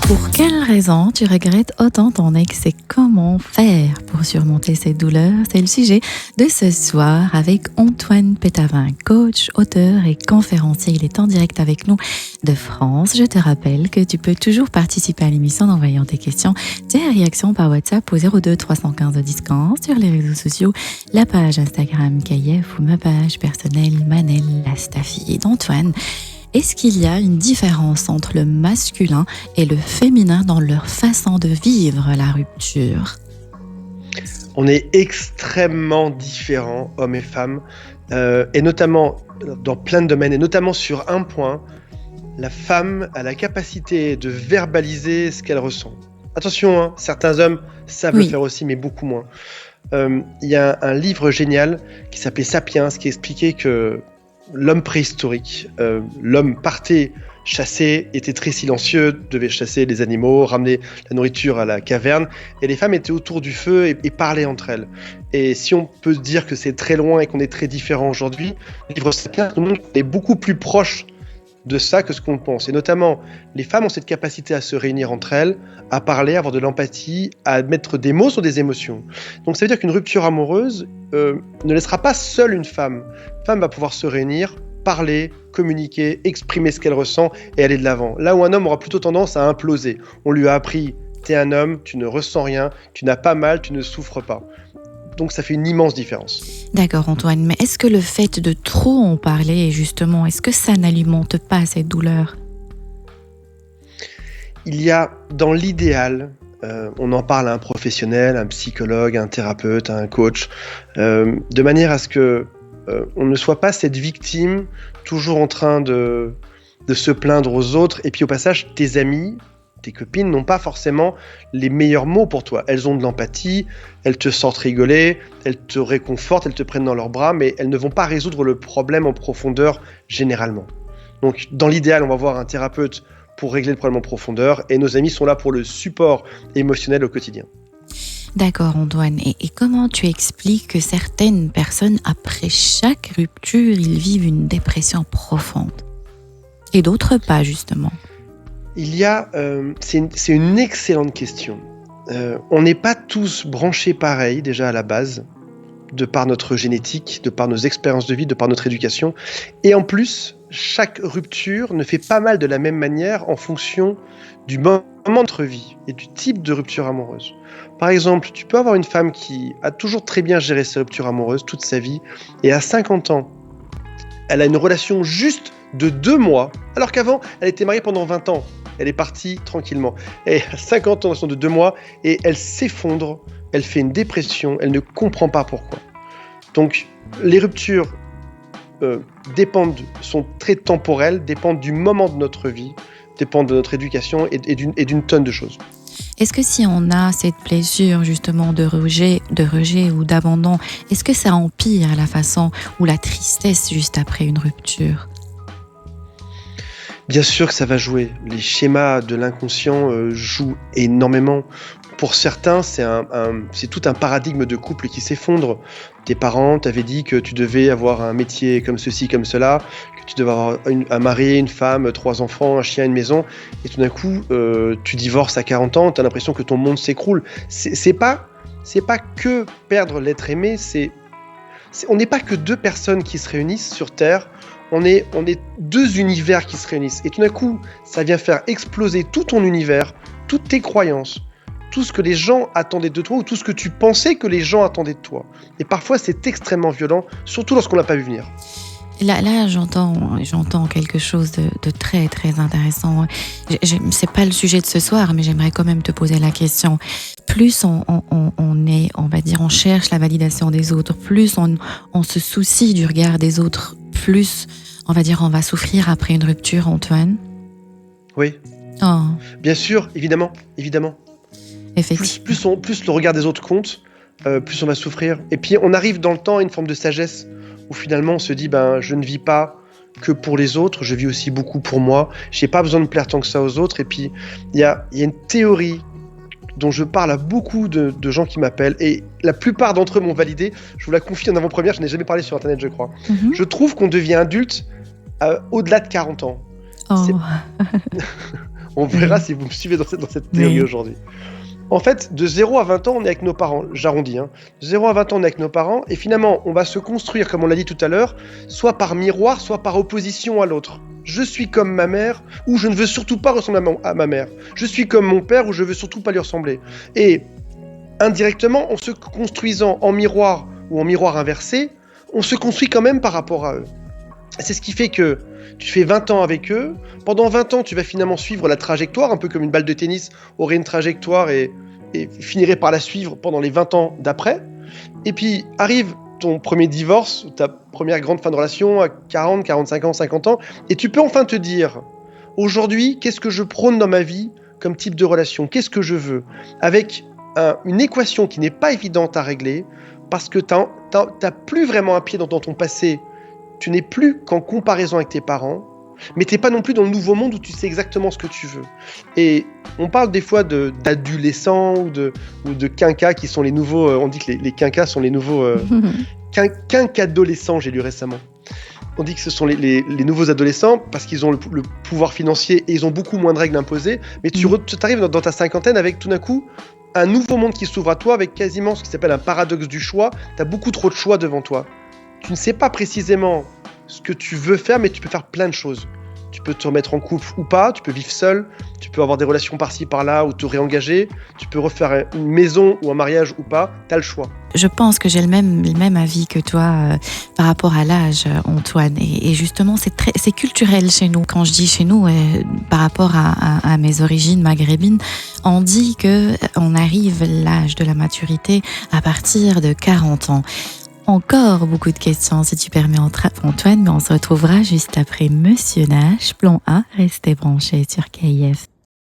Pour quelle raison tu regrettes autant ton ex et comment faire pour surmonter cette douleur? C'est le sujet de ce soir avec Antoine Pétavin, coach, auteur et conférencier. Il est en direct avec nous de France. Je te rappelle que tu peux toujours participer à l'émission en envoyant tes questions, tes réactions par WhatsApp au 02 315 10 15 sur les réseaux sociaux, la page Instagram KF ou ma page personnelle Manel Lastafi. Et d'Antoine, est-ce qu'il y a une différence entre le masculin et le féminin dans leur façon de vivre la rupture? On est extrêmement différents, hommes et femmes, et notamment dans plein de domaines, et notamment sur un point, la femme a la capacité de verbaliser ce qu'elle ressent. Attention, hein, certains hommes savent le faire aussi, mais beaucoup moins. Il y a un livre génial qui s'appelait Sapiens, qui expliquait que l'homme préhistorique, l'homme partait chasser, était très silencieux, devait chasser les animaux, ramener la nourriture à la caverne, et les femmes étaient autour du feu et parlaient entre elles. Et si on peut se dire que c'est très loin et qu'on est très différents aujourd'hui, le livre Sapiens nous montre qu'on est beaucoup plus proche de ça que ce qu'on pense. Et notamment, les femmes ont cette capacité à se réunir entre elles, à parler, à avoir de l'empathie, à mettre des mots sur des émotions. Donc ça veut dire qu'une rupture amoureuse ne laissera pas seule une femme. Une femme va pouvoir se réunir, parler, communiquer, exprimer ce qu'elle ressent et aller de l'avant. Là où un homme aura plutôt tendance à imploser. On lui a appris, t'es un homme, tu ne ressens rien, tu n'as pas mal, tu ne souffres pas. Donc ça fait une immense différence. D'accord Antoine, mais est-ce que le fait de trop en parler, justement, est-ce que ça n'alimente pas cette douleur? Il y a dans l'idéal, on en parle à un professionnel, un psychologue, un thérapeute, un coach, de manière à ce que on ne soit pas cette victime toujours en train de se plaindre aux autres, et puis au passage tes amis, tes copines n'ont pas forcément les meilleurs mots pour toi. Elles ont de l'empathie, elles te sortent rigoler, elles te réconfortent, elles te prennent dans leurs bras, mais elles ne vont pas résoudre le problème en profondeur généralement. Donc dans l'idéal, on va voir un thérapeute pour régler le problème en profondeur, et nos amis sont là pour le support émotionnel au quotidien. D'accord Antoine, et comment tu expliques que certaines personnes, après chaque rupture, ils vivent une dépression profonde et d'autres pas justement? Il y a, c'est une excellente question. On n'est pas tous branchés pareil déjà à la base, de par notre génétique, de par nos expériences de vie, de par notre éducation. Et en plus, chaque rupture ne fait pas mal de la même manière en fonction du moment de notre vie et du type de rupture amoureuse. Par exemple, tu peux avoir une femme qui a toujours très bien géré ses ruptures amoureuses toute sa vie, et à 50 ans, elle a une relation juste de 2 mois, alors qu'avant, elle était mariée pendant 20 ans. Elle est partie tranquillement. Et à 50 ans, de 2 mois, et elle s'effondre, elle fait une dépression, elle ne comprend pas pourquoi. Donc, les ruptures sont très temporelles, dépendent du moment de notre vie, dépendent de notre éducation et d'une tonne de choses. Est-ce que si on a cette blessure justement de rejet ou d'abandon, est-ce que ça empire la façon ou la tristesse juste après une rupture? Bien sûr que ça va jouer. Les schémas de l'inconscient jouent énormément. Pour certains, c'est tout un paradigme de couple qui s'effondre. Tes parents t'avaient dit que tu devais avoir un métier comme ceci, comme cela, que tu devais avoir un mari, une femme, 3 enfants, un chien, une maison, et tout d'un coup, tu divorces à 40 ans, tu as l'impression que ton monde s'écroule. C'est pas que perdre l'être aimé, on n'est pas que 2 personnes qui se réunissent sur Terre, on est 2 univers qui se réunissent. Et tout d'un coup, ça vient faire exploser tout ton univers, toutes tes croyances, tout ce que les gens attendaient de toi ou tout ce que tu pensais que les gens attendaient de toi. Et parfois, c'est extrêmement violent, surtout lorsqu'on l'a pas vu venir. Là, j'entends quelque chose de très, très intéressant. C'est pas le sujet de ce soir, mais j'aimerais quand même te poser la question. Plus on cherche la validation des autres, plus on se soucie du regard des autres, plus, on va souffrir après une rupture, Antoine. Oui. Oh. Bien sûr, évidemment. Effectivement. Plus le regard des autres compte, plus on va souffrir. Et puis on arrive dans le temps à une forme de sagesse où finalement on se dit je ne vis pas que pour les autres, je vis aussi beaucoup pour moi. J'ai pas besoin de plaire tant que ça aux autres. Et puis il y a une théorie dont je parle à beaucoup de gens qui m'appellent, et la plupart d'entre eux m'ont validé. Je vous la confie en avant-première, je n'ai jamais parlé sur internet, je crois. Mm-hmm. Je trouve qu'on devient adulte au-delà de 40 ans. Oh. On verra si vous me suivez dans cette théorie aujourd'hui. En fait, de 0 à 20 ans, on est avec nos parents. J'arrondis. De 0 à 20 ans, on est avec nos parents. Et finalement, on va se construire, comme on l'a dit tout à l'heure, soit par miroir, soit par opposition à l'autre. Je suis comme ma mère, ou je ne veux surtout pas ressembler à ma mère. Je suis comme mon père, ou je veux surtout pas lui ressembler. Et indirectement, en se construisant en miroir ou en miroir inversé, on se construit quand même par rapport à eux. C'est ce qui fait que tu fais 20 ans avec eux. Pendant 20 ans, tu vas finalement suivre la trajectoire, un peu comme une balle de tennis aurait une trajectoire et finirait par la suivre pendant les 20 ans d'après. Et puis arrive ton premier divorce, ta première grande fin de relation à 40, 45 ans, 50 ans, et tu peux enfin te dire, aujourd'hui, qu'est-ce que je prône dans ma vie comme type de relation ? Qu'est-ce que je veux ? Avec une équation qui n'est pas évidente à régler, parce que t'as plus vraiment un pied dans ton passé. Tu n'es plus qu'en comparaison avec tes parents, mais tu n'es pas non plus dans le nouveau monde où tu sais exactement ce que tu veux. Et on parle des fois d'adolescents ou de quinquas qui sont les nouveaux... on dit que les quinquas sont les nouveaux... quinquadolescents, j'ai lu récemment. On dit que ce sont les nouveaux adolescents parce qu'ils ont le pouvoir financier et ils ont beaucoup moins de règles imposées. Mais tu arrives dans ta cinquantaine avec tout d'un coup un nouveau monde qui s'ouvre à toi avec quasiment ce qui s'appelle un paradoxe du choix. Tu as beaucoup trop de choix devant toi. Tu ne sais pas précisément ce que tu veux faire, mais tu peux faire plein de choses. Tu peux te remettre en couple ou pas, tu peux vivre seul, tu peux avoir des relations par-ci par-là ou te réengager, tu peux refaire une maison ou un mariage ou pas, tu as le choix. Je pense que j'ai le même avis que toi par rapport à l'âge, Antoine. Et justement, c'est culturel chez nous. Quand je dis chez nous, par rapport à mes origines maghrébines, on dit qu'on arrive à l'âge de la maturité à partir de 40 ans. Encore beaucoup de questions, si tu permets, Antoine, mais on se retrouvera juste après Monsieur Nash, plan A. Restez branchés sur KIF.